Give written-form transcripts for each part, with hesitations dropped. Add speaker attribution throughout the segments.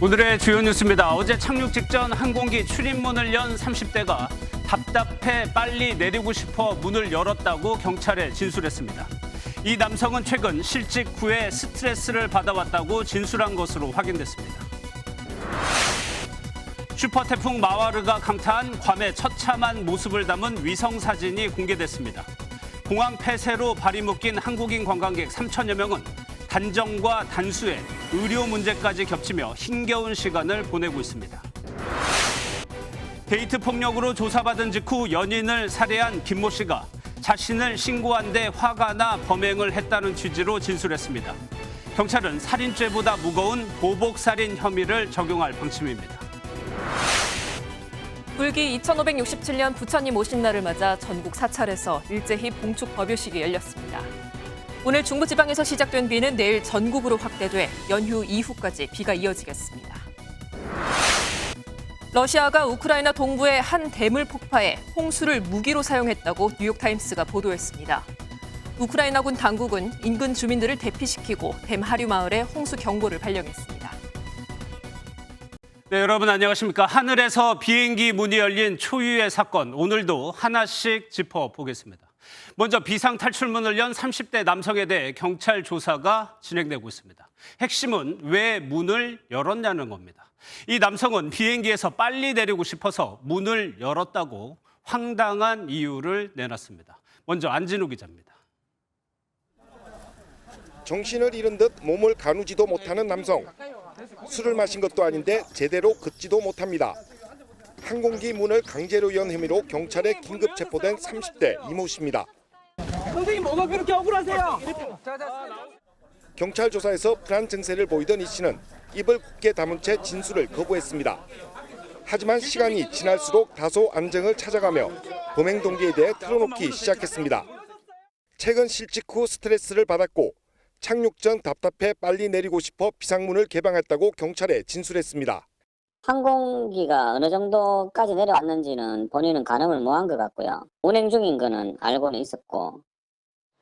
Speaker 1: 오늘의 주요 뉴스입니다. 어제 착륙 직전 항공기 출입문을 연 30대가 답답해 빨리 내리고 싶어 문을 열었다고 경찰에 진술했습니다. 이 남성은 최근 실직 후에 스트레스를 받아왔다고 진술한 것으로 확인됐습니다. 슈퍼태풍 마와르가 강타한 괌의 처참한 모습을 담은 위성사진이 공개됐습니다. 공항 폐쇄로 발이 묶인 한국인 관광객 3천여 명은 단정과 단수에 의료 문제까지 겹치며 힘겨운 시간을 보내고 있습니다. 데이트 폭력으로 조사받은 직후 연인을 살해한 김모 씨가 자신을 신고한 데 화가 나 범행을 했다는 취지로 진술했습니다. 경찰은 살인죄보다 무거운 보복살인 혐의를 적용할 방침입니다.
Speaker 2: 불기 2567년 부처님 오신 날을 맞아 전국 사찰에서 일제히 봉축 법요식이 열렸습니다. 오늘 중부지방에서 시작된 비는 내일 전국으로 확대돼 연휴 이후까지 비가 이어지겠습니다. 러시아가 우크라이나 동부의 한 댐을 폭파해 홍수를 무기로 사용했다고 뉴욕타임스가 보도했습니다. 우크라이나군 당국은 인근 주민들을 대피시키고 댐 하류 마을에 홍수 경보를 발령했습니다.
Speaker 1: 네, 여러분 안녕하십니까? 하늘에서 비행기 문이 열린 초유의 사건, 오늘도 하나씩 짚어보겠습니다. 먼저 비상탈출문을 연 30대 남성에 대해 경찰 조사가 진행되고 있습니다. 핵심은 왜 문을 열었냐는 겁니다. 이 남성은 비행기에서 빨리 내리고 싶어서 문을 열었다고 황당한 이유를 내놨습니다. 먼저 안진우 기자입니다.
Speaker 3: 정신을 잃은 듯 몸을 가누지도 못하는 남성. 술을 마신 것도 아닌데 제대로 걷지도 못합니다. 항공기 문을 강제로 연 혐의로 경찰에 긴급 체포된 30대 이모 씨입니다.
Speaker 4: 선생님 뭐가 그렇게 억울하세요?
Speaker 3: 경찰 조사에서 불안 증세를 보이던 이 씨는 입을 굳게 다문 채 진술을 거부했습니다. 하지만 시간이 지날수록 다소 안정을 찾아가며 범행 동기에 대해 털어놓기 시작했습니다. 최근 실직 후 스트레스를 받았고 착륙 전 답답해 빨리 내리고 싶어 비상문을 개방했다고 경찰에 진술했습니다.
Speaker 5: 항공기가 어느 정도까지 내려왔는지는 본인은 가늠을 못한 것 같고요. 운행 중인 거는 알고는 있었고.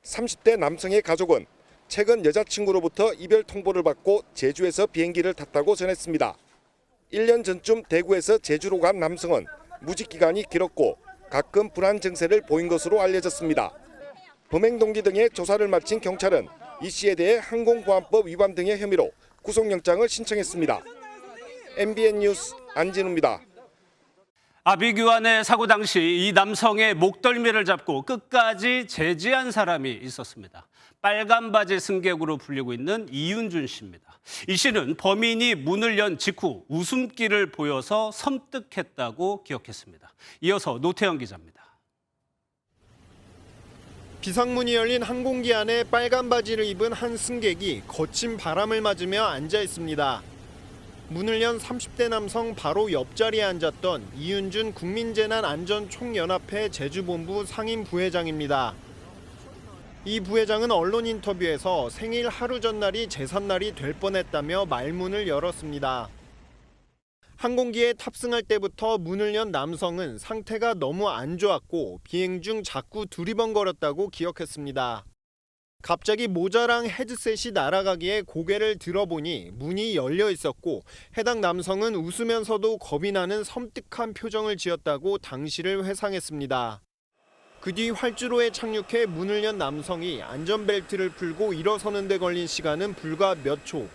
Speaker 3: 30대 남성의 가족은 최근 여자친구로부터 이별 통보를 받고 제주에서 비행기를 탔다고 전했습니다. 1년 전쯤 대구에서 제주로 간 남성은 무직 기간이 길었고 가끔 불안 증세를 보인 것으로 알려졌습니다. 범행 동기 등의 조사를 마친 경찰은 이 씨에 대해 항공보안법 위반 등의 혐의로 구속영장을 신청했습니다. MBN 뉴스 안진우입니다.
Speaker 1: 아비규환의 사고 당시 이 남성의 목덜미를 잡고 끝까지 제지한 사람이 있었습니다. 빨간 바지 승객으로 불리고 있는 이윤준 씨입니다. 이 씨는 범인이 문을 연 직후 웃음기를 보여서 섬뜩했다고 기억했습니다. 이어서 노태영 기자입니다.
Speaker 6: 비상문이 열린 항공기 안에 빨간 바지를 입은 한 승객이 거친 바람을 맞으며 앉아 있습니다. 문을 연 30대 남성 바로 옆자리에 앉았던 이윤준 국민재난안전총연합회 제주본부 상임 부회장입니다. 이 부회장은 언론 인터뷰에서 생일 하루 전날이 제삿날이 될 뻔했다며 말문을 열었습니다. 항공기에 탑승할 때부터 문을 연 남성은 상태가 너무 안 좋았고 비행 중 자꾸 두리번거렸다고 기억했습니다. 갑자기 모자랑 헤드셋이 날아가기에 고개를 들어보니 문이 열려 있었고 해당 남성은 웃으면서도 겁이 나는 섬뜩한 표정을 지었다고 당시를 회상했습니다. 그 뒤 활주로에 착륙해 문을 연 남성이 안전벨트를 풀고 일어서는 데 걸린 시간은 불과 몇 초.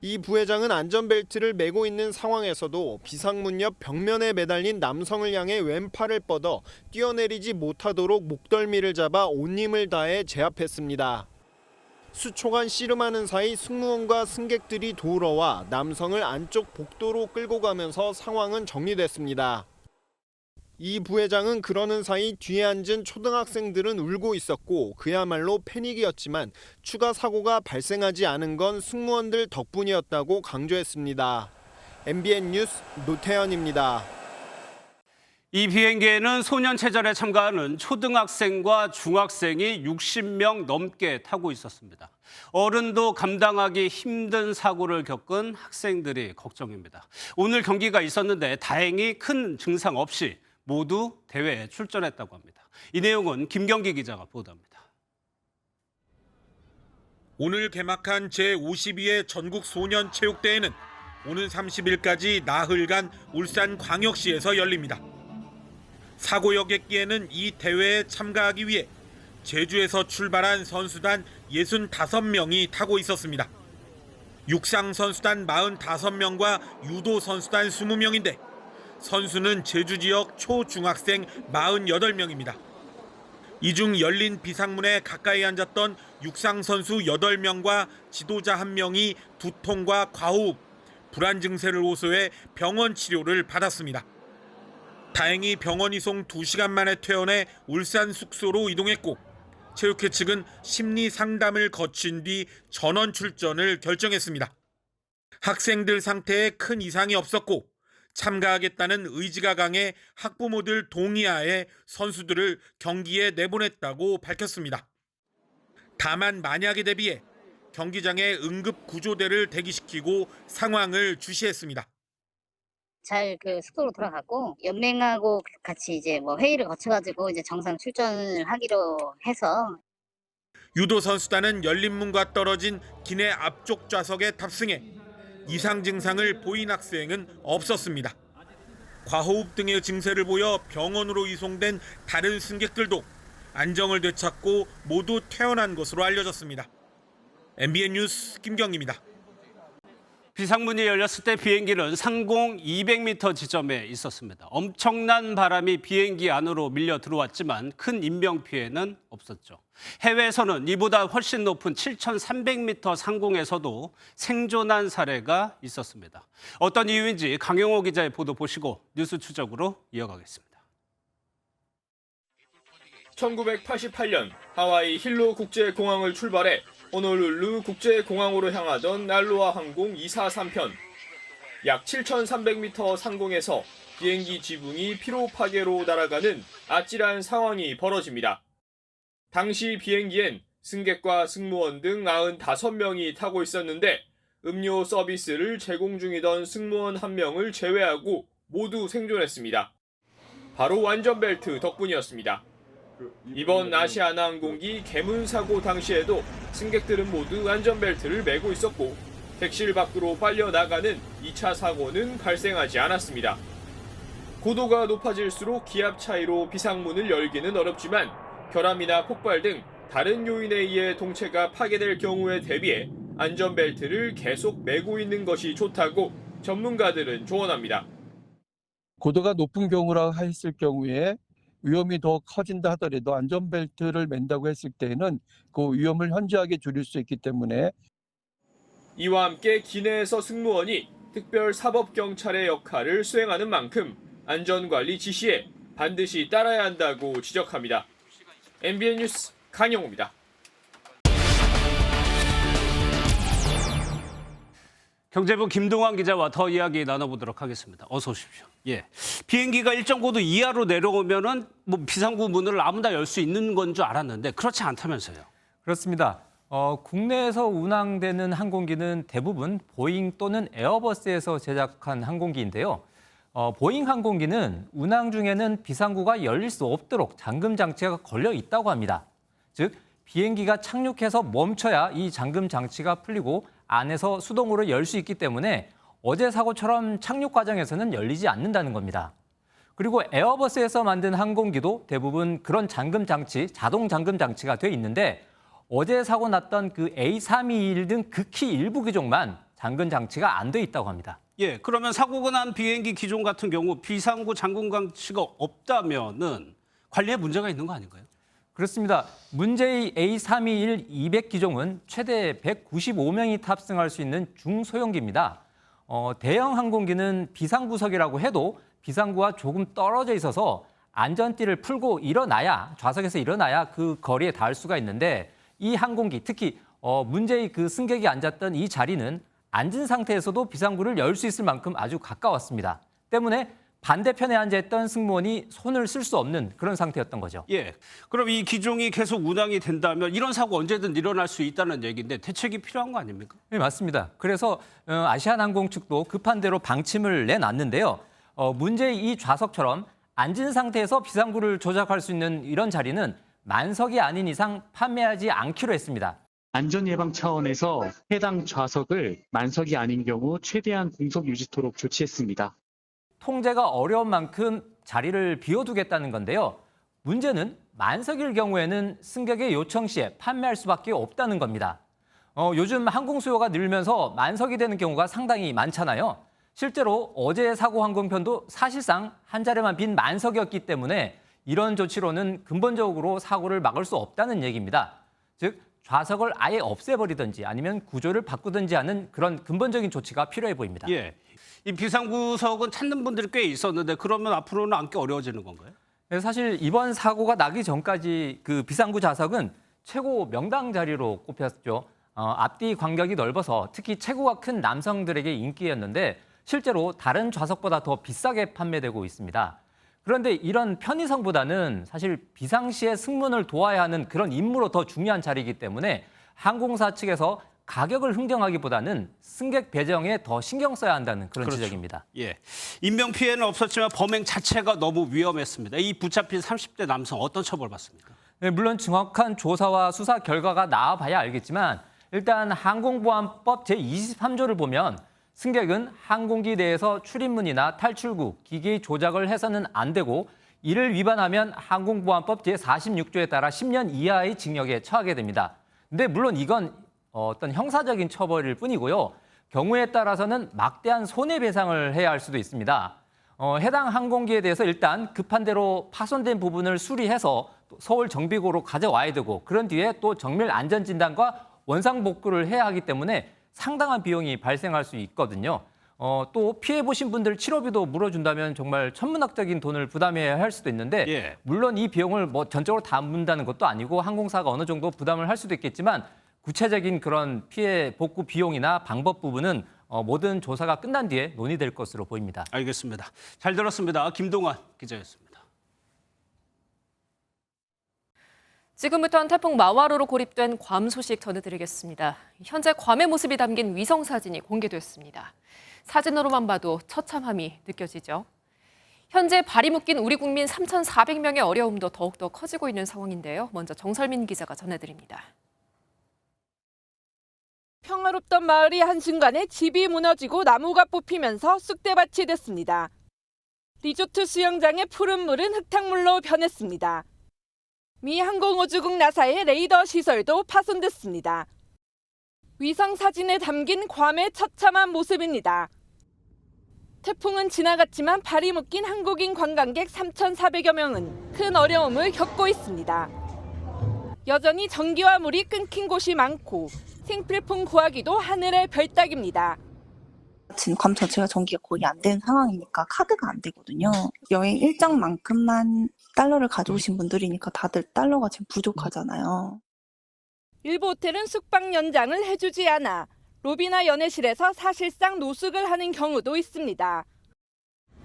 Speaker 6: 이 부회장은 안전벨트를 매고 있는 상황에서도 비상문 옆 벽면에 매달린 남성을 향해 왼팔을 뻗어 뛰어내리지 못하도록 목덜미를 잡아 온 힘을 다해 제압했습니다. 수초간 씨름하는 사이 승무원과 승객들이 도우러와 남성을 안쪽 복도로 끌고 가면서 상황은 정리됐습니다. 이 부회장은 그러는 사이 뒤에 앉은 초등학생들은 울고 있었고 그야말로 패닉이었지만 추가 사고가 발생하지 않은 건 승무원들 덕분이었다고 강조했습니다. MBN 뉴스 노태현입니다.
Speaker 1: 이 비행기에는 소년체전에 참가하는 초등학생과 중학생이 60명 넘게 타고 있었습니다. 어른도 감당하기 힘든 사고를 겪은 학생들이 걱정입니다. 오늘 경기가 있었는데 다행히 큰 증상 없이 모두 대회에 출전했다고 합니다. 이 내용은 김경기 기자가 보도합니다.
Speaker 7: 오늘 개막한 제52회 전국 소년체육대회는 오는 30일까지 나흘간 울산광역시에서 열립니다. 사고 여객기에는 이 대회에 참가하기 위해 제주에서 출발한 선수단 65명이 타고 있었습니다. 육상 선수단 45명과 유도 선수단 20명인데 선수는 제주 지역 초중학생 48명입니다. 이 중 열린 비상문에 가까이 앉았던 육상 선수 8명과 지도자 1명이 두통과 과호흡, 불안 증세를 호소해 병원 치료를 받았습니다. 다행히 병원 이송 2시간 만에 퇴원해 울산 숙소로 이동했고 체육회 측은 심리 상담을 거친 뒤 전원 출전을 결정했습니다. 학생들 상태에 큰 이상이 없었고 참가하겠다는 의지가 강해 학부모들 동의하에 선수들을 경기에 내보냈다고 밝혔습니다. 다만 만약에 대비해 경기장에 응급 구조대를 대기시키고 상황을 주시했습니다.
Speaker 8: 잘 숙소로 돌아갔고 연맹하고 같이 이제 회의를 거쳐가지고 이제 정상 출전을 하기로 해서.
Speaker 7: 유도 선수단은 열린 문과 떨어진 기내 앞쪽 좌석에 탑승해 이상 증상을 보인 학생은 없었습니다. 과호흡 등의 증세를 보여 병원으로 이송된 다른 승객들도 안정을 되찾고 모두 퇴원한 것으로 알려졌습니다. MBN 뉴스 김경입니다.
Speaker 1: 비상문이 열렸을 때 비행기는 상공 200m 지점에 있었습니다. 엄청난 바람이 비행기 안으로 밀려 들어왔지만 큰 인명피해는 없었죠. 해외에서는 이보다 훨씬 높은 7,300m 상공에서도 생존한 사례가 있었습니다. 어떤 이유인지 강용호 기자의 보도 보시고 뉴스 추적으로 이어가겠습니다.
Speaker 9: 1988년 하와이 힐로 국제공항을 출발해 호놀룰루 국제공항으로 향하던 알로하 항공 243편. 약 7,300m 상공에서 비행기 지붕이 피로 파괴로 날아가는 아찔한 상황이 벌어집니다. 당시 비행기엔 승객과 승무원 등 95명이 타고 있었는데 음료 서비스를 제공 중이던 승무원 1명을 제외하고 모두 생존했습니다. 바로 안전벨트 덕분이었습니다. 이번 아시아나항공기 개문 사고 당시에도 승객들은 모두 안전벨트를 매고 있었고 객실 밖으로 빨려 나가는 2차 사고는 발생하지 않았습니다. 고도가 높아질수록 기압 차이로 비상문을 열기는 어렵지만 결함이나 폭발 등 다른 요인에 의해 동체가 파괴될 경우에 대비해 안전벨트를 계속 매고 있는 것이 좋다고 전문가들은 조언합니다.
Speaker 10: 고도가 높은 경우라 했을 경우에 위험이 더 커진다 하더라도 안전벨트를 맨다고 했을 때는 그 위험을 현저하게 줄일 수 있기 때문에.
Speaker 9: 이와 함께 기내에서 승무원이 특별사법경찰의 역할을 수행하는 만큼 안전관리 지시에 반드시 따라야 한다고 지적합니다. MBN 뉴스 강영호입니다.
Speaker 1: 경제부 김동완 기자와 더 이야기 나눠보도록 하겠습니다. 어서 오십시오. 예, 비행기가 일정 고도 이하로 내려오면은 비상구 문을 아무나 열 수 있는 건 줄 알았는데 그렇지 않다면서요?
Speaker 11: 그렇습니다. 국내에서 운항되는 항공기는 대부분 보잉 또는 에어버스에서 제작한 항공기인데요. 보잉 항공기는 운항 중에는 비상구가 열릴 수 없도록 잠금 장치가 걸려 있다고 합니다. 즉, 비행기가 착륙해서 멈춰야 이 잠금 장치가 풀리고 안에서 수동으로 열 수 있기 때문에 어제 사고처럼 착륙 과정에서는 열리지 않는다는 겁니다. 그리고 에어버스에서 만든 항공기도 대부분 그런 잠금 장치, 자동 잠금 장치가 돼 있는데 어제 사고 났던 그 A321 등 극히 일부 기종만 잠금 장치가 안 돼 있다고 합니다.
Speaker 1: 예, 그러면 사고가 난 비행기 기종 같은 경우 비상구 잠금 장치가 없다면은 관리에 문제가 있는 거 아닌가요?
Speaker 11: 그렇습니다. 문제의 A321 200 기종은 최대 195명이 탑승할 수 있는 중소형기입니다. 대형 항공기는 비상구석이라고 해도 비상구와 조금 떨어져 있어서 안전띠를 풀고 좌석에서 일어나야 그 거리에 닿을 수가 있는데 이 항공기, 특히 문제의 그 승객이 앉았던 이 자리는 앉은 상태에서도 비상구를 열 수 있을 만큼 아주 가까웠습니다. 때문에 반대편에 앉아있던 승무원이 손을 쓸 수 없는 그런 상태였던 거죠.
Speaker 1: 예, 그럼 이 기종이 계속 운항이 된다면 이런 사고 언제든 일어날 수 있다는 얘기인데 대책이 필요한 거 아닙니까?
Speaker 11: 네, 맞습니다. 그래서 아시아나항공 측도 급한 대로 방침을 내놨는데요. 문제의 이 좌석처럼 앉은 상태에서 비상구를 조작할 수 있는 이런 자리는 만석이 아닌 이상 판매하지 않기로 했습니다.
Speaker 12: 안전 예방 차원에서 해당 좌석을 만석이 아닌 경우 최대한 공석 유지토록 조치했습니다.
Speaker 11: 통제가 어려운 만큼 자리를 비워두겠다는 건데요. 문제는 만석일 경우에는 승객의 요청 시에 판매할 수밖에 없다는 겁니다. 요즘 항공 수요가 늘면서 만석이 되는 경우가 상당히 많잖아요. 실제로 어제의 사고 항공편도 사실상 한 자리만 빈 만석이었기 때문에 이런 조치로는 근본적으로 사고를 막을 수 없다는 얘기입니다. 즉 좌석을 아예 없애버리든지 아니면 구조를 바꾸든지 하는 그런 근본적인 조치가 필요해 보입니다.
Speaker 1: 예. 이 비상구석은 찾는 분들이 꽤 있었는데 그러면 앞으로는 앉기 어려워지는 건가요?
Speaker 11: 사실 이번 사고가 나기 전까지 그 비상구 좌석은 최고 명당 자리로 꼽혔죠. 앞뒤 간격이 넓어서 특히 체구가 큰 남성들에게 인기였는데 실제로 다른 좌석보다 더 비싸게 판매되고 있습니다. 그런데 이런 편의성보다는 사실 비상시에 승무원을 도와야 하는 그런 임무로 더 중요한 자리이기 때문에 항공사 측에서 가격을 흥정하기보다는 승객 배정에 더 신경 써야 한다는 그런
Speaker 1: 그렇죠.
Speaker 11: 지적입니다.
Speaker 1: 예. 인명피해는 없었지만 범행 자체가 너무 위험했습니다. 이 붙잡힌 30대 남성 어떤 처벌 받습니까?
Speaker 11: 네, 물론 정확한 조사와 수사 결과가 나와봐야 알겠지만 일단 항공보안법 제23조를 보면 승객은 항공기 내에서 출입문이나 탈출구, 기기 조작을 해서는 안 되고 이를 위반하면 항공보안법 제46조에 따라 10년 이하의 징역에 처하게 됩니다. 근데 물론 이건 어떤 형사적인 처벌일 뿐이고요. 경우에 따라서는 막대한 손해배상을 해야 할 수도 있습니다. 해당 항공기에 대해서 일단 급한 대로 파손된 부분을 수리해서 서울 정비고로 가져와야 되고 그런 뒤에 또 정밀 안전진단과 원상복구를 해야 하기 때문에 상당한 비용이 발생할 수 있거든요. 또 피해 보신 분들 치료비도 물어준다면 정말 천문학적인 돈을 부담해야 할 수도 있는데
Speaker 1: 예.
Speaker 11: 물론 이 비용을 뭐 전적으로 다 문다는 것도 아니고 항공사가 어느 정도 부담을 할 수도 있겠지만 구체적인 그런 피해 복구 비용이나 방법 부분은 모든 조사가 끝난 뒤에 논의될 것으로 보입니다.
Speaker 1: 알겠습니다. 잘 들었습니다. 김동완 기자였습니다.
Speaker 2: 지금부터는 태풍 마와로로 고립된 괌 소식 전해드리겠습니다. 현재 괌의 모습이 담긴 위성 사진이 공개됐습니다. 사진으로만 봐도 처참함이 느껴지죠. 현재 발이 묶인 우리 국민 3,400명의 어려움도 더욱더 커지고 있는 상황인데요. 먼저 정설민 기자가 전해드립니다.
Speaker 13: 평화롭던 마을이 한순간에 집이 무너지고 나무가 뽑히면서 쑥대밭이 됐습니다. 리조트 수영장의 푸른 물은 흙탕물로 변했습니다. 미 항공우주국 나사의 레이더 시설도 파손됐습니다. 위성 사진에 담긴 괌의 처참한 모습입니다. 태풍은 지나갔지만 발이 묶인 한국인 관광객 3,400여 명은 큰 어려움을 겪고 있습니다. 여전히 전기와 물이 끊긴 곳이 많고 생필품 구하기도 하늘의 별따기입니다.
Speaker 14: 지금 괌 전체가 전기가 거의 안 되는 상황이니까 카드가 안 되거든요. 여행 일정만큼만 달러를 가져오신 분들이니까 다들 달러가 지금 부족하잖아요.
Speaker 13: 일부 호텔은 숙박 연장을 해주지 않아 로비나 연회실에서 사실상 노숙을 하는 경우도 있습니다.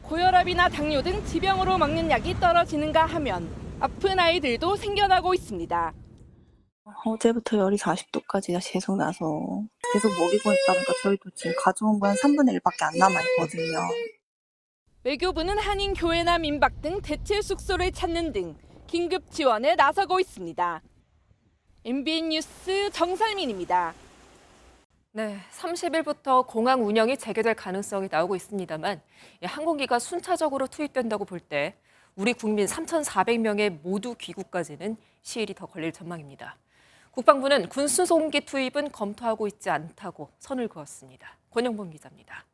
Speaker 13: 고혈압이나 당뇨 등 지병으로 먹는 약이 떨어지는가 하면 아픈 아이들도 생겨나고 있습니다.
Speaker 14: 어제부터 열이 40도까지 계속 나서 계속 먹이고 있다 보니까 저희도 지금 가져온 거 한 3분의 1밖에 안 남아있거든요.
Speaker 13: 외교부는 한인 교회나 민박 등 대체 숙소를 찾는 등 긴급 지원에 나서고 있습니다. MBN 뉴스 정설민입니다.
Speaker 2: 네, 30일부터 공항 운영이 재개될 가능성이 나오고 있습니다만 항공기가 순차적으로 투입된다고 볼 때 우리 국민 3,400명의 모두 귀국까지는 시일이 더 걸릴 전망입니다. 국방부는 군 수송기 투입은 검토하고 있지 않다고 선을 그었습니다. 권영범 기자입니다.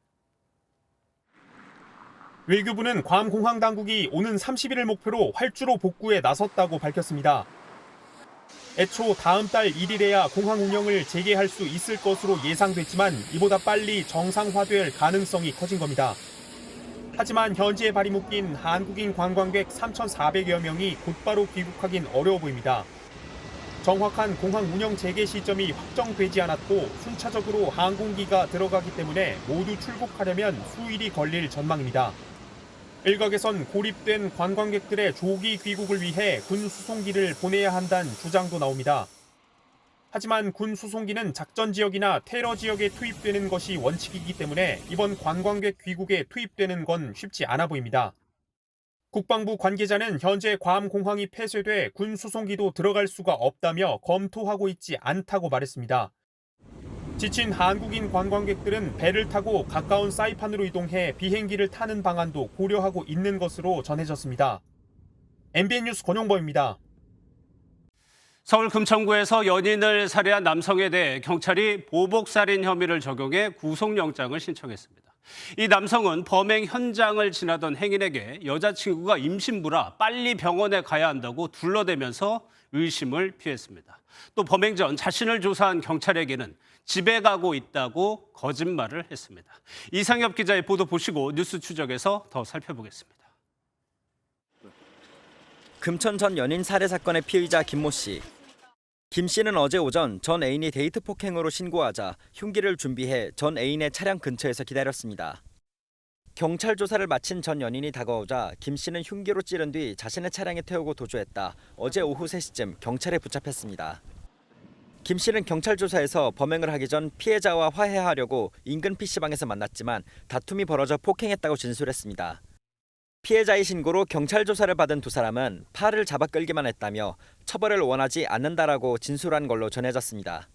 Speaker 6: 외교부는 괌 공항 당국이 오는 30일을 목표로 활주로 복구에 나섰다고 밝혔습니다. 애초 다음 달 1일에야 공항 운영을 재개할 수 있을 것으로 예상됐지만 이보다 빨리 정상화될 가능성이 커진 겁니다. 하지만 현지에 발이 묶인 한국인 관광객 3,400여 명이 곧바로 귀국하긴 어려워 보입니다. 정확한 공항 운영 재개 시점이 확정되지 않았고 순차적으로 항공기가 들어가기 때문에 모두 출국하려면 수일이 걸릴 전망입니다. 일각에선 고립된 관광객들의 조기 귀국을 위해 군 수송기를 보내야 한다는 주장도 나옵니다. 하지만 군 수송기는 작전 지역이나 테러 지역에 투입되는 것이 원칙이기 때문에 이번 관광객 귀국에 투입되는 건 쉽지 않아 보입니다.
Speaker 15: 국방부 관계자는 현재 괌 공항이 폐쇄돼 군 수송기도 들어갈 수가 없다며 검토하고 있지 않다고 말했습니다. 지친 한국인 관광객들은 배를 타고 가까운 사이판으로 이동해 비행기를 타는 방안도 고려하고 있는 것으로 전해졌습니다. MBN 뉴스 권용범입니다.
Speaker 1: 서울 금천구에서 연인을 살해한 남성에 대해 경찰이 보복살인 혐의를 적용해 구속영장을 신청했습니다. 이 남성은 범행 현장을 지나던 행인에게 여자친구가 임신부라 빨리 병원에 가야 한다고 둘러대면서 의심을 피했습니다. 또 범행 전 자신을 조사한 경찰에게는 집에 가고 있다고 거짓말을 했습니다. 이상엽 기자의 보도 보시고 뉴스 추적에서 더 살펴보겠습니다.
Speaker 16: 금천 전 연인 살해 사건의 피의자 김모 씨. 김 씨는 어제 오전 전 애인이 데이트 폭행으로 신고하자 흉기를 준비해 전 애인의 차량 근처에서 기다렸습니다. 경찰 조사를 마친 전 연인이 다가오자 김 씨는 흉기로 찌른 뒤 자신의 차량에 태우고 도주했다. 어제 오후 3시쯤 경찰에 붙잡혔습니다. 김 씨는 경찰 조사에서 범행을 하기 전 피해자와 화해하려고 인근 PC방에서 만났지만 다툼이 벌어져 폭행했다고 진술했습니다. 피해자의 신고로 경찰 조사를 받은 두 사람은 팔을 잡아 끌기만 했다며 처벌을 원하지 않는다라고 진술한 걸로 전해졌습니다.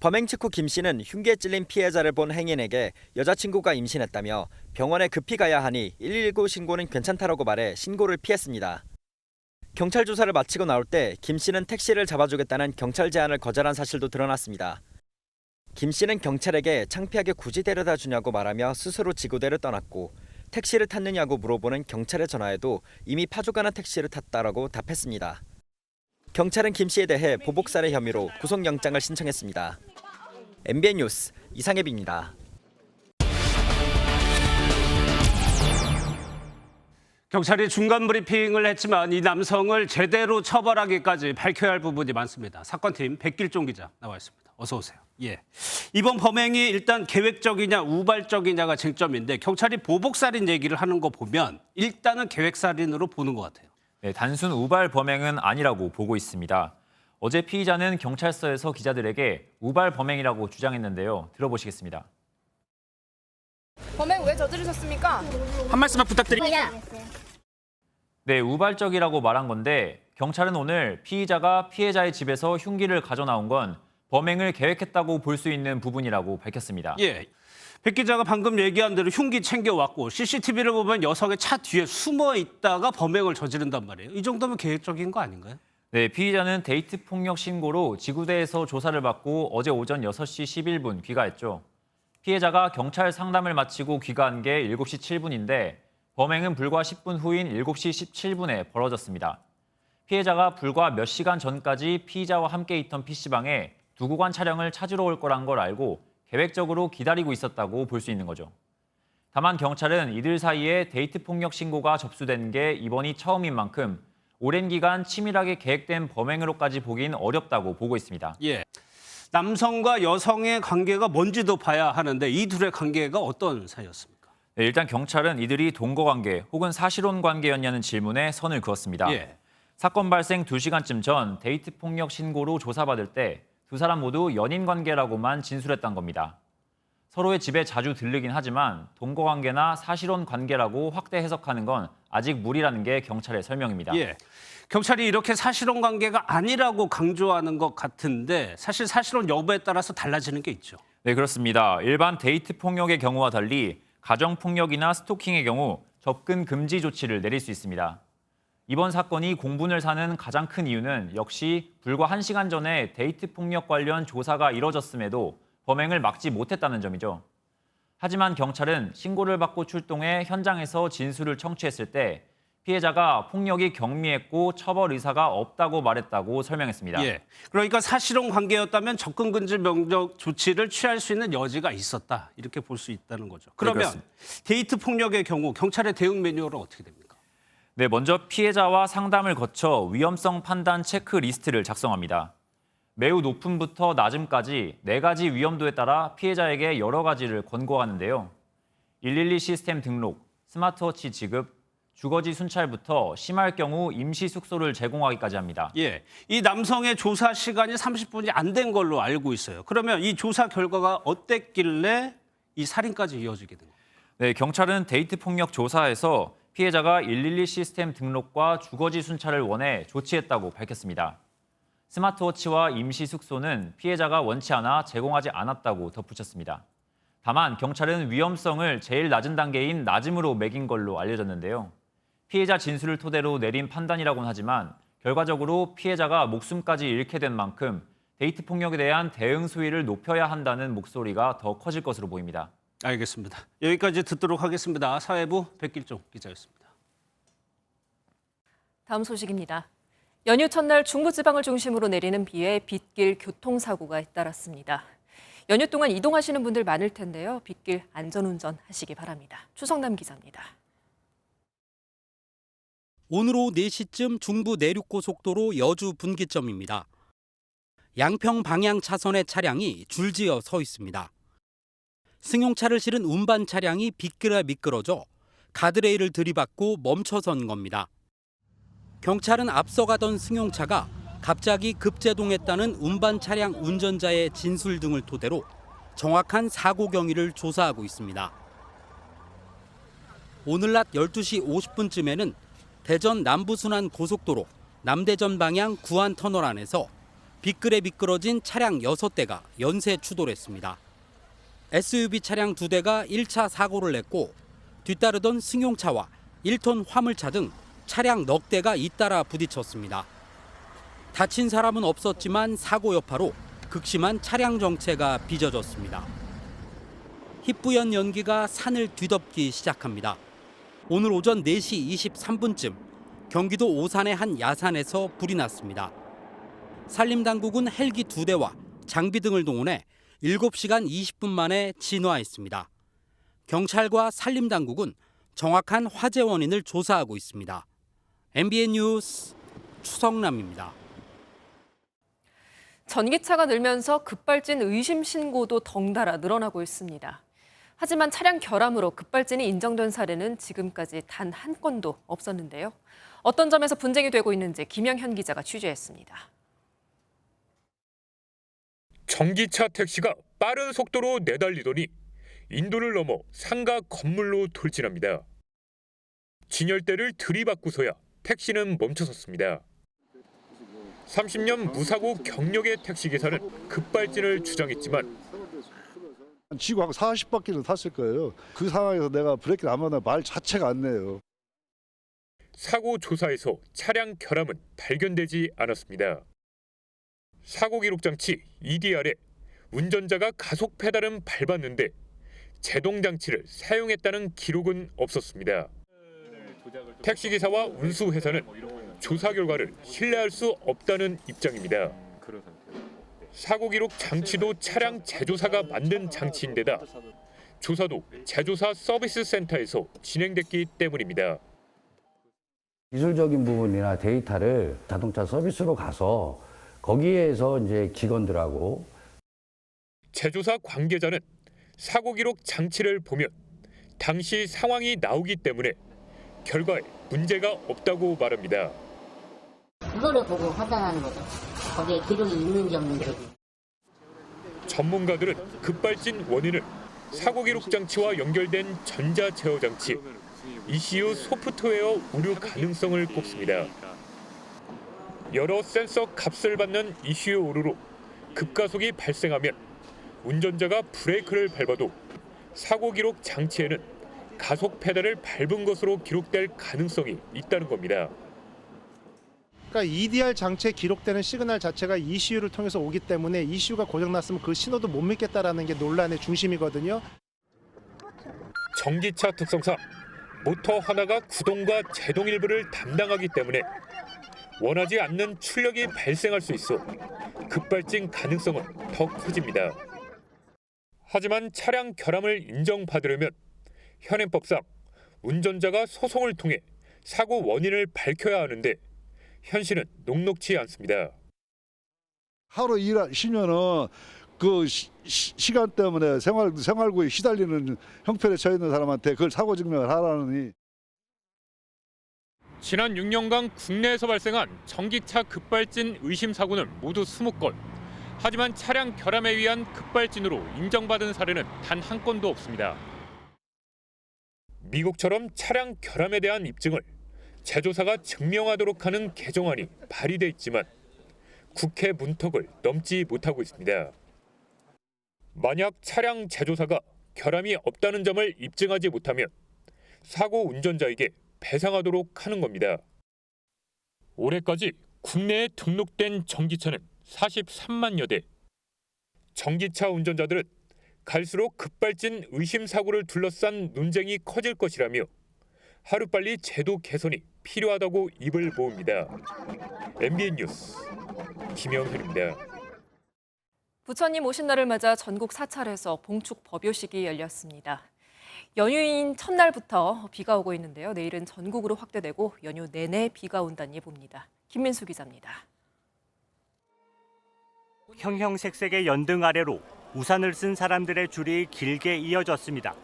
Speaker 16: 범행 직후 김 씨는 흉기에 찔린 피해자를 본 행인에게 여자친구가 임신했다며 병원에 급히 가야 하니 119 신고는 괜찮다라고 말해 신고를 피했습니다. 경찰 조사를 마치고 나올 때 김 씨는 택시를 잡아주겠다는 경찰 제안을 거절한 사실도 드러났습니다. 김 씨는 경찰에게 창피하게 굳이 데려다 주냐고 말하며 스스로 지구대를 떠났고 택시를 탔느냐고 물어보는 경찰의 전화에도 이미 파주가는 택시를 탔다라고 답했습니다. 경찰은 김 씨에 대해 보복살해 혐의로 구속영장을 신청했습니다. MBN 뉴스 이상엽입니다.
Speaker 1: 경찰이 중간 브리핑을 했지만 이 남성을 제대로 처벌하기까지 밝혀야 할 부분이 많습니다. 사건팀 백길종 기자 나와 있습니다. 어서 오세요. 예. 이번 범행이 일단 계획적이냐 우발적이냐가 쟁점인데 경찰이 보복살인 얘기를 하는 거 보면 일단은 계획살인으로 보는 것 같아요.
Speaker 17: 네, 단순 우발 범행은 아니라고 보고 있습니다. 어제 피의자는 경찰서에서 기자들에게 우발 범행이라고 주장했는데요. 들어보시겠습니다.
Speaker 13: 범행 왜 저지르셨습니까?
Speaker 15: 한 말씀만 부탁드립니다.
Speaker 17: 네, 우발적이라고 말한 건데 경찰은 오늘 피의자가 피해자의 집에서 흉기를 가져 나온 건 범행을 계획했다고 볼 수 있는 부분이라고 밝혔습니다.
Speaker 1: 예. 백 기자가 방금 얘기한 대로 흉기 챙겨왔고 CCTV를 보면 여성의 차 뒤에 숨어 있다가 범행을 저지른단 말이에요. 이 정도면 계획적인 거 아닌가요?
Speaker 17: 네, 피의자는 데이트 폭력 신고로 지구대에서 조사를 받고 어제 오전 6시 11분 귀가했죠. 피해자가 경찰 상담을 마치고 귀가한 게 7시 7분인데 범행은 불과 10분 후인 7시 17분에 벌어졌습니다. 피해자가 불과 몇 시간 전까지 피의자와 함께 있던 PC방에 두고 간 차량을 찾으러 올 거란 걸 알고 계획적으로 기다리고 있었다고 볼 수 있는 거죠. 다만 경찰은 이들 사이에 데이트 폭력 신고가 접수된 게 이번이 처음인 만큼 오랜 기간 치밀하게 계획된 범행으로까지 보긴 어렵다고 보고 있습니다.
Speaker 1: 예. 남성과 여성의 관계가 뭔지도 봐야 하는데 이 둘의 관계가 어떤 사이였습니까?
Speaker 17: 네, 일단 경찰은 이들이 동거관계 혹은 사실혼 관계였냐는 질문에 선을 그었습니다.
Speaker 1: 예.
Speaker 17: 사건 발생 2시간쯤 전 데이트 폭력 신고로 조사받을 때 두 사람 모두 연인 관계라고만 진술했던 겁니다. 서로의 집에 자주 들르긴 하지만 동거관계나 사실혼 관계라고 확대 해석하는 건 아직 무리라는 게 경찰의 설명입니다.
Speaker 1: 예. 경찰이 이렇게 사실혼 관계가 아니라고 강조하는 것 같은데 사실 사실혼 여부에 따라서 달라지는 게 있죠.
Speaker 17: 네, 그렇습니다. 일반 데이트 폭력의 경우와 달리 가정 폭력이나 스토킹의 경우 접근 금지 조치를 내릴 수 있습니다. 이번 사건이 공분을 사는 가장 큰 이유는 역시 불과 1시간 전에 데이트 폭력 관련 조사가 이뤄졌음에도 범행을 막지 못했다는 점이죠. 하지만 경찰은 신고를 받고 출동해 현장에서 진술을 청취했을 때 피해자가 폭력이 경미했고 처벌 의사가 없다고 말했다고 설명했습니다.
Speaker 1: 예. 그러니까 사실혼 관계였다면 접근 금지 명령 조치를 취할 수 있는 여지가 있었다. 이렇게 볼 수 있다는 거죠. 그러면
Speaker 17: 네,
Speaker 1: 데이트 폭력의 경우 경찰의 대응 매뉴얼은 어떻게 됩니까?
Speaker 17: 네, 먼저 피해자와 상담을 거쳐 위험성 판단 체크리스트를 작성합니다. 매우 높음부터 낮음까지 4가지 위험도에 따라 피해자에게 여러 가지를 권고하는데요. 112 시스템 등록, 스마트워치 지급, 주거지 순찰부터 심할 경우 임시 숙소를 제공하기까지 합니다.
Speaker 1: 예, 이 남성의 조사 시간이 30분이 안 된 걸로 알고 있어요. 그러면 이 조사 결과가 어땠길래 이 살인까지 이어지게 된 거예요?
Speaker 17: 네, 경찰은 데이트 폭력 조사에서 피해자가 112 시스템 등록과 주거지 순찰을 원해 조치했다고 밝혔습니다. 스마트워치와 임시 숙소는 피해자가 원치 않아 제공하지 않았다고 덧붙였습니다. 다만 경찰은 위험성을 제일 낮은 단계인 낮음으로 매긴 걸로 알려졌는데요. 피해자 진술을 토대로 내린 판단이라고는 하지만 결과적으로 피해자가 목숨까지 잃게 된 만큼 데이트 폭력에 대한 대응 수위를 높여야 한다는 목소리가 더 커질 것으로 보입니다.
Speaker 1: 알겠습니다. 여기까지 듣도록 하겠습니다. 사회부 백길종 기자였습니다.
Speaker 2: 다음 소식입니다. 연휴 첫날 중부지방을 중심으로 내리는 비에 빗길 교통사고가 잇따랐습니다. 연휴 동안 이동하시는 분들 많을 텐데요. 빗길 안전운전 하시기 바랍니다. 추성남 기자입니다.
Speaker 18: 오늘 오후 4시쯤 중부 내륙고속도로 여주 분기점입니다. 양평 방향 차선의 차량이 줄지어 서 있습니다. 승용차를 실은 운반 차량이 빗길에 미끄러져 가드레일을 들이받고 멈춰선 겁니다. 경찰은 앞서가던 승용차가 갑자기 급제동했다는 운반 차량 운전자의 진술 등을 토대로 정확한 사고 경위를 조사하고 있습니다. 오늘 낮 12시 50분쯤에는 대전 남부순환 고속도로 남대전 방향 구안터널 안에서 빗길에 미끄러진 차량 6대가 연쇄 추돌했습니다. SUV 차량 2대가 1차 사고를 냈고 뒤따르던 승용차와 1톤 화물차 등 차량 넉 대가 잇따라 부딪혔습니다. 다친 사람은 없었지만 사고 여파로 극심한 차량 정체가 빚어졌습니다. 희뿌연 연기가 산을 뒤덮기 시작합니다. 오늘 오전 4시 23분쯤 경기도 오산의 한 야산에서 불이 났습니다. 산림당국은 헬기 2대와 장비 등을 동원해 7시간 20분 만에 진화했습니다. 경찰과 산림당국은 정확한 화재 원인을 조사하고 있습니다. MBN 뉴스 추성남입니다.
Speaker 2: 전기차가 늘면서 급발진 의심 신고도 덩달아 늘어나고 있습니다. 하지만 차량 결함으로 급발진이 인정된 사례는 지금까지 단 한 건도 없었는데요. 어떤 점에서 분쟁이 되고 있는지 김영현 기자가 취재했습니다.
Speaker 7: 전기차 택시가 빠른 속도로 내달리더니 인도를 넘어 상가 건물로 돌진합니다. 진열대를 들이받고서야 택시는 멈춰섰습니다. 30년 무사고 경력의 택시기사는 급발진을 주장했지만
Speaker 19: 지구 한 40바퀴를 탔을 거예요. 그 상황에서 내가 브레이크를 안 밟는 말 자체가 안 나요.
Speaker 7: 사고 조사에서 차량 결함은 발견되지 않았습니다. 사고 기록 장치 EDR에 운전자가 가속 페달은 밟았는데 제동 장치를 사용했다는 기록은 없었습니다. 택시기사와 운수회사는 조사 결과를 신뢰할 수 없다는 입장입니다. 사고 기록 장치도 차량 제조사가 만든 장치인데다 조사도 제조사 서비스 센터에서 진행됐기 때문입니다.
Speaker 20: 기술적인 부분이나 데이터를 자동차 서비스로 가서 거기에서 이제 직원들하고
Speaker 7: 제조사 관계자는 사고 기록 장치를 보면 당시 상황이 나오기 때문에 결과에 문제가 없다고 말합니다.
Speaker 8: 그거를 보고 판단하는 거죠. 거기에 기록이 있는지 없는지.
Speaker 7: 전문가들은 급발진 원인을 사고 기록 장치와 연결된 전자 제어 장치, ECU 소프트웨어 오류 가능성을 꼽습니다. 여러 센서 값을 받는 ECU 오류로 급가속이 발생하면 운전자가 브레이크를 밟아도 사고 기록 장치에는 가속 페달을 밟은 것으로 기록될 가능성이 있다는 겁니다.
Speaker 6: 그러니까 EDR 장치에 기록되는 시그널 자체가 ECU를 통해서 오기 때문에 ECU가 고장났으면 그 신호도 못 믿겠다라는 게 논란의 중심이거든요.
Speaker 7: 전기차 특성상 모터 하나가 구동과 제동 일부를 담당하기 때문에 원하지 않는 출력이 발생할 수 있어 급발진 가능성은 더 커집니다. 하지만 차량 결함을 인정받으려면 현행법상 운전자가 소송을 통해 사고 원인을 밝혀야 하는데 현실은 녹록지 않습니다.
Speaker 19: 하루 쉬면은 그 시간 때문에 생활고에 시달리는 형편에 처해 있는 사람한테 그걸 사고 증명을 하라느니.
Speaker 7: 지난 6년간 국내에서 발생한 전기차 급발진 의심 사고는 모두 20건. 하지만 차량 결함에 의한 급발진으로 인정받은 사례는 단 한 건도 없습니다.
Speaker 15: 미국처럼 차량 결함에 대한 입증을 제조사가 증명하도록 하는 개정안이 발의돼 있지만 국회 문턱을 넘지 못하고 있습니다. 만약 차량 제조사가 결함이 없다는 점을 입증하지 못하면 사고 운전자에게 배상하도록 하는 겁니다. 올해까지 국내에 등록된 전기차는 43만여 대. 전기차 운전자들은 갈수록 급발진 의심 사고를 둘러싼 논쟁이 커질 것이라며 하루빨리 제도 개선이 필요하다고 입을 모읍니다. MBN 뉴스 김영현입니다.
Speaker 2: 부처님 오신 날을 맞아 전국 사찰에서 봉축 법요식이 열렸습니다. 연휴인 첫날부터 비가 오고 있는데요. 내일은 전국으로 확대되고 연휴 내내 비가 온다는 예보입니다. 김민수 기자입니다.
Speaker 21: 형형색색의 연등 아래로 우산을 쓴 사람들의 줄이 길게 이어졌습니다.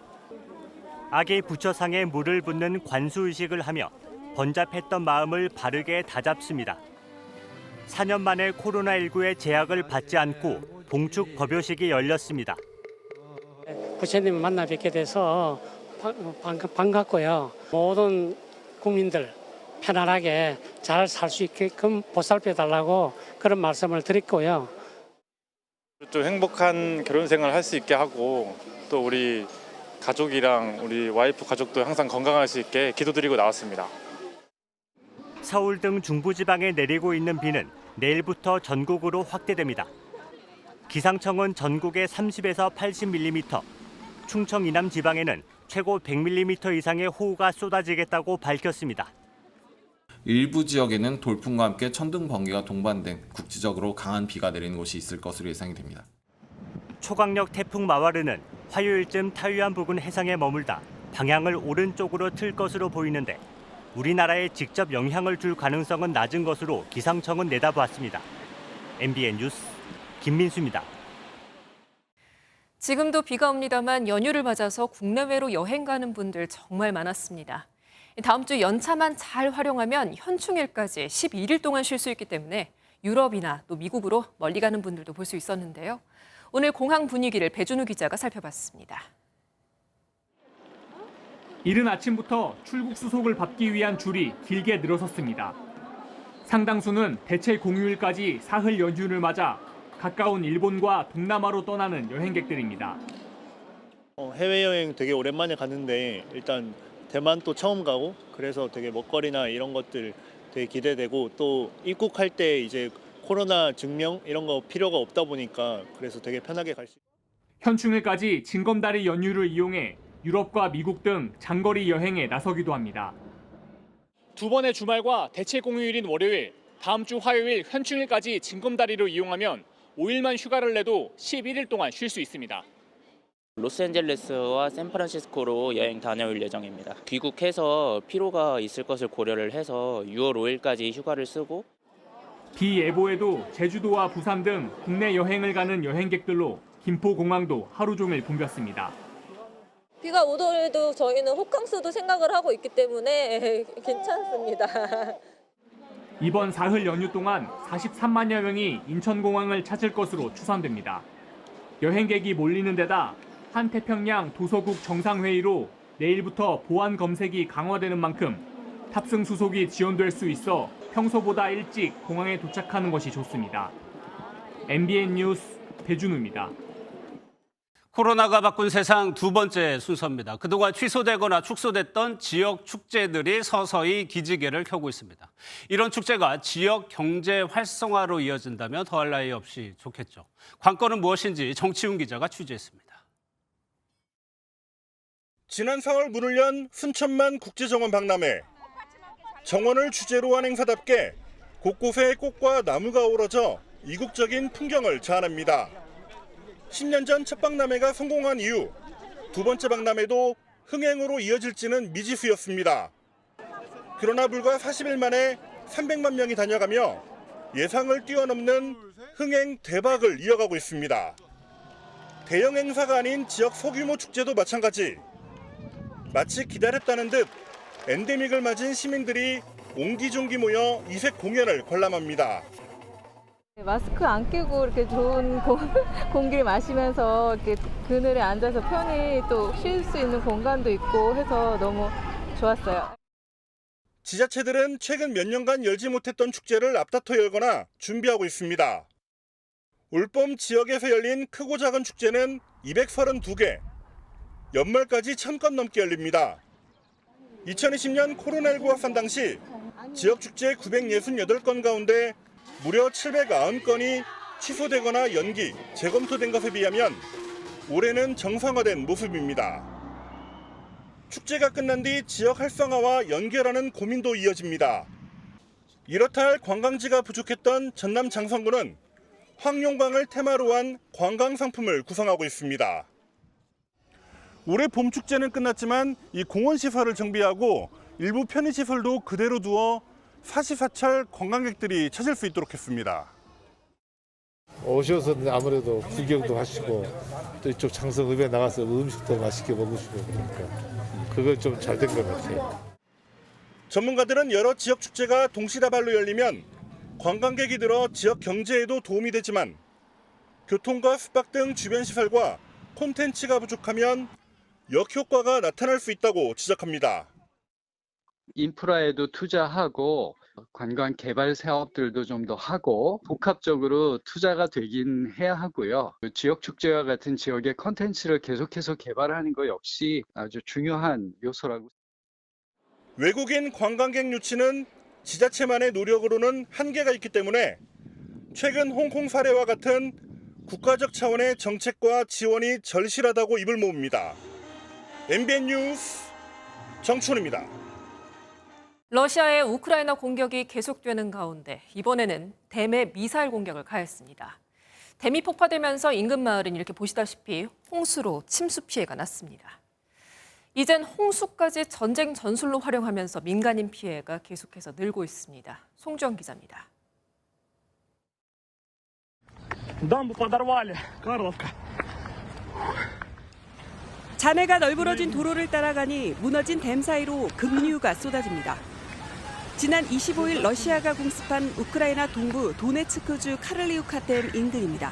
Speaker 21: 아기 부처상에 물을 붓는 관수의식을 하며 번잡했던 마음을 바르게 다잡습니다. 4년 만에 코로나19의 제약을 받지 않고 봉축 법요식이 열렸습니다.
Speaker 22: 부처님을 만나 뵙게 돼서 반갑고요. 모든 국민들 편안하게 잘 살 수 있게끔 보살펴달라고 그런 말씀을 드렸고요.
Speaker 23: 좀 행복한 결혼 생활 할 수 있게 하고 또 우리 가족이랑 우리 와이프 가족도 항상 건강할 수 있게 기도드리고 나왔습니다.
Speaker 21: 서울 등 중부지방에 내리고 있는 비는 내일부터 전국으로 확대됩니다. 기상청은 전국에 30에서 80mm, 충청 이남 지방에는 최고 100mm 이상의 호우가 쏟아지겠다고 밝혔습니다.
Speaker 24: 일부 지역에는 돌풍과 함께 천둥, 번개가 동반된 국지적으로 강한 비가 내리는 곳이 있을 것으로 예상이 됩니다.
Speaker 21: 초강력 태풍 마와르는 화요일쯤 타이완 부근 해상에 머물다 방향을 오른쪽으로 틀 것으로 보이는데 우리나라에 직접 영향을 줄 가능성은 낮은 것으로 기상청은 내다보았습니다. MBN 뉴스 김민수입니다.
Speaker 2: 지금도 비가 옵니다만 연휴를 맞아서 국내외로 여행 가는 분들 정말 많았습니다. 다음 주 연차만 잘 활용하면 현충일까지 11일 동안 쉴 수 있기 때문에 유럽이나 또 미국으로 멀리 가는 분들도 볼 수 있었는데요. 오늘 공항 분위기를 배준우 기자가 살펴봤습니다.
Speaker 15: 이른 아침부터 출국 수속을 받기 위한 줄이 길게 늘어섰습니다. 상당수는 대체 공휴일까지 사흘 연휴를 맞아 가까운 일본과 동남아로 떠나는 여행객들입니다.
Speaker 25: 해외여행 되게 오랜만에 갔는데 일단 대만 또 처음 가고 그래서 되게 먹거리나 이런 것들 되게 기대되고 또 입국할 때 이제 코로나 증명 이런 거 필요가 없다 보니까 그래서 되게 편하게 갈 수 있어요.
Speaker 15: 현충일까지 징검다리 연휴를 이용해 유럽과 미국 등 장거리 여행에 나서기도 합니다. 두 번의 주말과 대체 공휴일인 월요일, 다음 주 화요일 현충일까지 징검다리로 이용하면 5일만 휴가를 내도 11일 동안 쉴 수 있습니다.
Speaker 26: 로스앤젤레스와 샌프란시스코로 여행 다녀올 예정입니다. 귀국해서 피로가 있을 것을 고려를 해서 6월 5일까지 휴가를 쓰고
Speaker 15: 비 예보에도 제주도와 부산 등 국내 여행을 가는 여행객들로 김포공항도 하루 종일 붐볐습니다.
Speaker 27: 비가 오더라도 저희는 호캉스도 생각을 하고 있기 때문에 괜찮습니다.
Speaker 15: 이번 사흘 연휴 동안 43만여 명이 인천공항을 찾을 것으로 추산됩니다. 여행객이 몰리는 데다 한태평양 도서국 정상회의로 내일부터 보안 검색이 강화되는 만큼 탑승 수속이 지연될 수 있어 평소보다 일찍 공항에 도착하는 것이 좋습니다. MBN 뉴스 배준우입니다.
Speaker 1: 코로나가 바꾼 세상 두 번째 순서입니다. 그동안 취소되거나 축소됐던 지역 축제들이 서서히 기지개를 켜고 있습니다. 이런 축제가 지역 경제 활성화로 이어진다면 더할 나위 없이 좋겠죠. 관건은 무엇인지 정치훈 기자가 취재했습니다.
Speaker 28: 지난 4월 문을 연 순천만 국제정원 박람회. 정원을 주제로 한 행사답게 곳곳에 꽃과 나무가 어우러져 이국적인 풍경을 자아냅니다. 10년 전 첫 박람회가 성공한 이후 두 번째 박람회도 흥행으로 이어질지는 미지수였습니다. 그러나 불과 40일 만에 300만 명이 다녀가며 예상을 뛰어넘는 흥행 대박을 이어가고 있습니다. 대형 행사가 아닌 지역 소규모 축제도 마찬가지. 마치 기다렸다는 듯 엔데믹을 맞은 시민들이 옹기종기 모여 이색 공연을 관람합니다.
Speaker 3: 마스크 안 끼고 이렇게 좋은 공기를 마시면서 이렇게 그늘에 앉아서 편히 또 쉴 수 있는 공간도 있고 해서 너무 좋았어요.
Speaker 28: 지자체들은 최근 몇 년간 열지 못했던 축제를 앞다퉈 열거나 준비하고 있습니다. 올봄 지역에서 열린 크고 작은 축제는 232개, 연말까지 1000건 넘게 열립니다. 2020년 코로나19 확산 당시 지역 축제 968건 가운데 무려 790건이 취소되거나 연기, 재검토된 것에 비하면 올해는 정상화된 모습입니다. 축제가 끝난 뒤 지역 활성화와 연결하는 고민도 이어집니다. 이렇다 할 관광지가 부족했던 전남 장성군은 황룡강을 테마로 한 관광 상품을 구성하고 있습니다. 올해 봄 축제는 끝났지만 이 공원 시설을 정비하고 일부 편의시설도 그대로 두어 사시사철 관광객들이 찾을 수 있도록 했습니다.
Speaker 4: 오셔서 아무래도 구경도 하시고 또 이쪽 장성읍에 나가서 음식도 맛있게 먹으시고 그러니까 그거 좀 잘 된 것 같아요.
Speaker 28: 전문가들은 여러 지역 축제가 동시다발로 열리면 관광객이 들어 지역 경제에도 도움이 되지만 교통과 숙박 등 주변 시설과 콘텐츠가 부족하면 역효과가 나타날 수 있다고 지적합니다.
Speaker 5: 인프라에도 투자하고 관광 개발 사업들도 좀 더 하고 복합적으로 투자가 되긴 해야 하고요. 지역 축제와 같은 지역의 콘텐츠를 계속해서 개발하는 것 역시 아주 중요한 요소라고.
Speaker 28: 외국인 관광객 유치는 지자체만의 노력으로는 한계가 있기 때문에 최근 홍콩 사례와 같은 국가적 차원의 정책과 지원이 절실하다고 입을 모읍니다. MBN 뉴스 정춘입니다.
Speaker 2: 러시아의 우크라이나 공격이 계속되는 가운데 이번에는 댐에 미사일 공격을 가했습니다. 댐이 폭파되면서 인근 마을은 이렇게 보시다시피 홍수로 침수 피해가 났습니다. 이젠 홍수까지 전쟁 전술로 활용하면서 민간인 피해가 계속해서 늘고 있습니다. 송주영 기자입니다.
Speaker 9: 잔해가 널브러진 도로를 따라가니 무너진 댐 사이로 급류가 쏟아집니다. 지난 25일 러시아가 공습한 우크라이나 동부 도네츠크주 카를리우카 댐 인근입니다.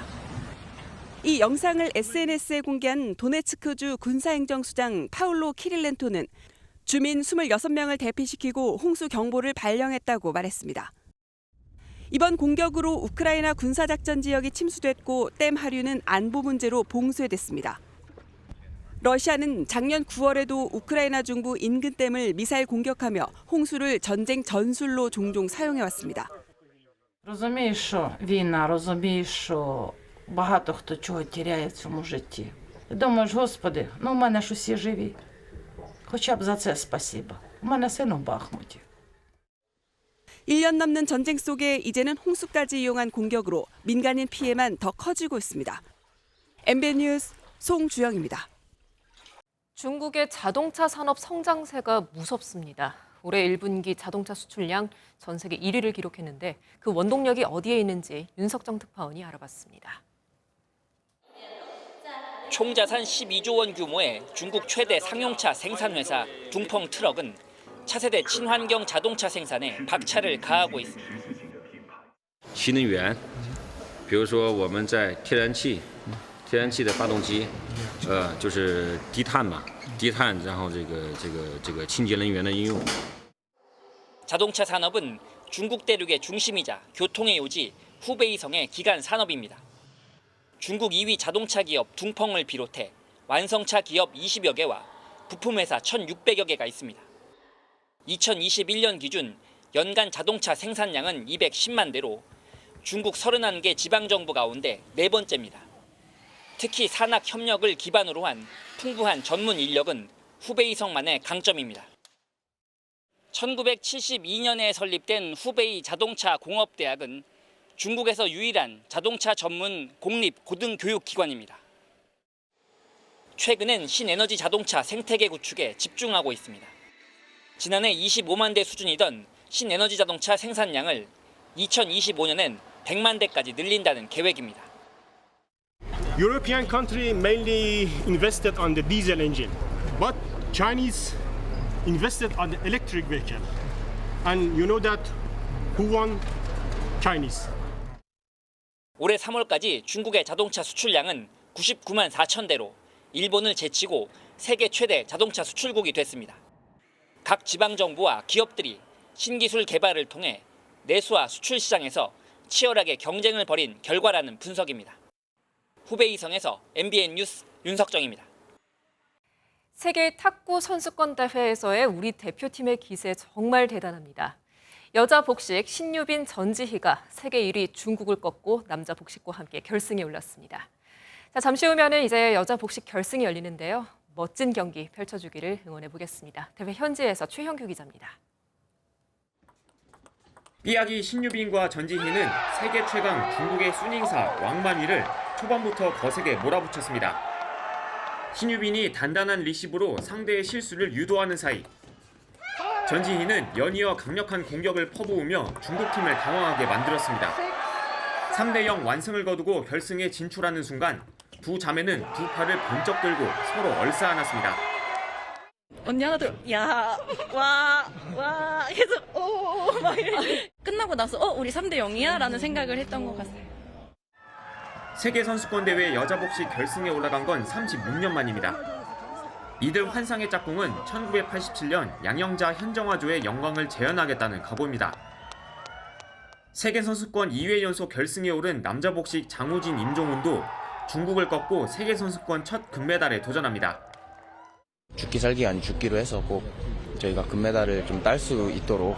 Speaker 9: 이 영상을 SNS에 공개한 도네츠크주 군사행정수장 파울로 키릴렌토는 주민 26명을 대피시키고 홍수 경보를 발령했다고 말했습니다. 이번 공격으로 우크라이나 군사작전 지역이 침수됐고 댐 하류는 안보 문제로 봉쇄됐습니다. 러시아는 작년 9월에도 우크라이나 중부 인근 댐을 미사일 공격하며 홍수를 전쟁 전술로 종종 사용해왔습니다.
Speaker 10: Розумієш, що війна, розумієш, що багато хто чого тіряє в цьому житті. І думаєш, Господи, ну в мене ж усі живі. Хоча б за це спасіба. У мене син у Бахмуті.
Speaker 9: 1년 남는 전쟁 속에 이제는 홍수까지 이용한 공격으로 민간인 피해만 더 커지고 있습니다. MBN 뉴스 송주영입니다.
Speaker 2: 중국의 자동차 산업 성장세가 무섭습니다. 올해 1분기 자동차 수출량 전 세계 1위를 기록했는데 그 원동력이 어디에 있는지 윤석정 특파원이 알아봤습니다.
Speaker 11: 총 자산 12조 원 규모의 중국 최대 상용차 생산회사 둥펑 트럭은 차세대 친환경 자동차 생산에 박차를 가하고 있습니다.
Speaker 12: 新能源，比如说我们在天然气的发动机，就是低碳嘛，低碳，然后这个清洁能源的应用。
Speaker 11: 자동차 산업은 중국 대륙의 중심이자 교통의 요지 후베이성의 기간 산업입니다. 중국 2위 자동차 기업 둥펑을 비롯해 완성차 기업 20여 개와 부품회사 1,600여 개가 있습니다. 2021년 기준 연간 자동차 생산량은 210만 대로 중국 31개 지방정부 가운데 네 번째입니다. 특히 산학 협력을 기반으로 한 풍부한 전문 인력은 후베이성만의 강점입니다. 1972년에 설립된 후베이 자동차 공업대학은 중국에서 유일한 자동차 전문 공립 고등교육기관입니다. 최근엔 신에너지 자동차 생태계 구축에 집중하고 있습니다. 지난해 25만 대 수준이던 신에너지 자동차 생산량을 2025년엔 100만 대까지 늘린다는 계획입니다.
Speaker 14: European country mainly invested on the diesel engine, but Chinese invested on the electric vehicle. And you know that who won? Chinese.
Speaker 11: 올해 3월까지 중국의 자동차 수출량은 99만 4천 대로 일본을 제치고 세계 최대 자동차 수출국이 됐습니다. 각 지방정부와 기업들이 신기술 개발을 통해 내수와 수출 시장에서 치열하게 경쟁을 벌인 결과라는 분석입니다. 후베이성에서 MBN 뉴스 윤석정입니다.
Speaker 2: 세계 탁구 선수권 대회에서의 우리 대표팀의 기세 정말 대단합니다. 여자 복식 신유빈 전지희가 세계 1위 중국을 꺾고 남자 복식과 함께 결승에 올랐습니다. 자, 잠시 후면은 이제 여자 복식 결승이 열리는데요. 멋진 경기 펼쳐주기를 응원해 보겠습니다. 대회 현지에서 최형규 기자입니다.
Speaker 15: 삐약이 신유빈과 전지희는 세계 최강 중국의 순잉사 왕만위를 초반부터 거세게 몰아붙였습니다. 신유빈이 단단한 리시브로 상대의 실수를 유도하는 사이 전지희는 연이어 강력한 공격을 퍼부으며 중국팀을 당황하게 만들었습니다. 3대0 완승을 거두고 결승에 진출하는 순간 두 자매는 두 팔을 번쩍 들고 서로 얼싸안았습니다.
Speaker 6: 언니 하나 더, 야, 와, 계속, 오, 막 이렇게. 끝나고 나서, 우리 3대0이야? 라는 생각을 했던 것 같아요.
Speaker 15: 세계선수권대회 여자 복식 결승에 올라간 건 36년 만입니다. 이들 환상의 짝꿍은 1987년 양영자 현정화조의 영광을 재현하겠다는 각오입니다. 세계선수권 2회 연속 결승에 오른 남자 복식 장우진 임종훈도 중국을 꺾고 세계선수권 첫 금메달에 도전합니다.
Speaker 8: 죽기 살기 아닌 죽기로 해서 꼭 저희가 금메달을 좀 딸 수 있도록.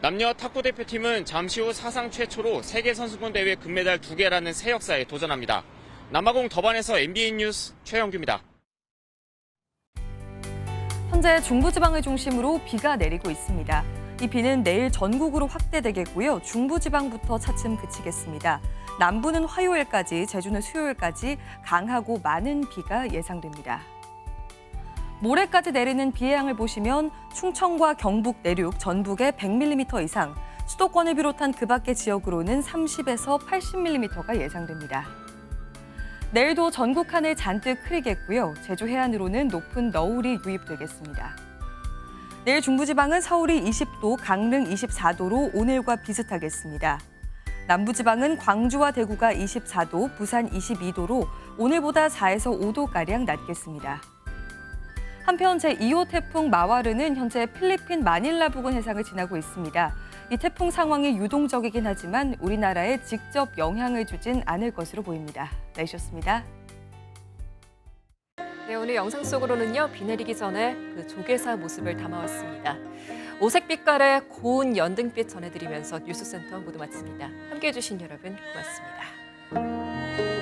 Speaker 15: 남녀 탁구 대표팀은 잠시 후 사상 최초로 세계선수권 대회 금메달 2개라는 새 역사에 도전합니다. 남아공 더반에서 MBN 뉴스 최영규입니다.
Speaker 13: 현재 중부지방을 중심으로 비가 내리고 있습니다. 이 비는 내일 전국으로 확대되겠고요. 중부지방부터 차츰 그치겠습니다. 남부는 화요일까지, 제주는 수요일까지 강하고 많은 비가 예상됩니다. 모레까지 내리는 비의 양을 보시면 충청과 경북 내륙, 전북에 100mm 이상, 수도권을 비롯한 그 밖의 지역으로는 30에서 80mm가 예상됩니다. 내일도 전국 하늘 잔뜩 흐리겠고요. 제주 해안으로는 높은 너울이 유입되겠습니다. 내일 중부지방은 서울이 20도, 강릉 24도로 오늘과 비슷하겠습니다. 남부지방은 광주와 대구가 24도, 부산 22도로 오늘보다 4에서 5도가량 낮겠습니다. 한편 제2호 태풍 마와르는 현재 필리핀 마닐라 부근 해상을 지나고 있습니다. 이 태풍 상황이 유동적이긴 하지만 우리나라에 직접 영향을 주진 않을 것으로 보입니다. 날씨였습니다.
Speaker 2: 네, 오늘 영상 속으로는요, 비 내리기 전에 그 조개사 모습을 담아왔습니다. 오색 빛깔의 고운 연등빛 전해드리면서 뉴스센터 모두 마칩니다. 함께해 주신 여러분 고맙습니다.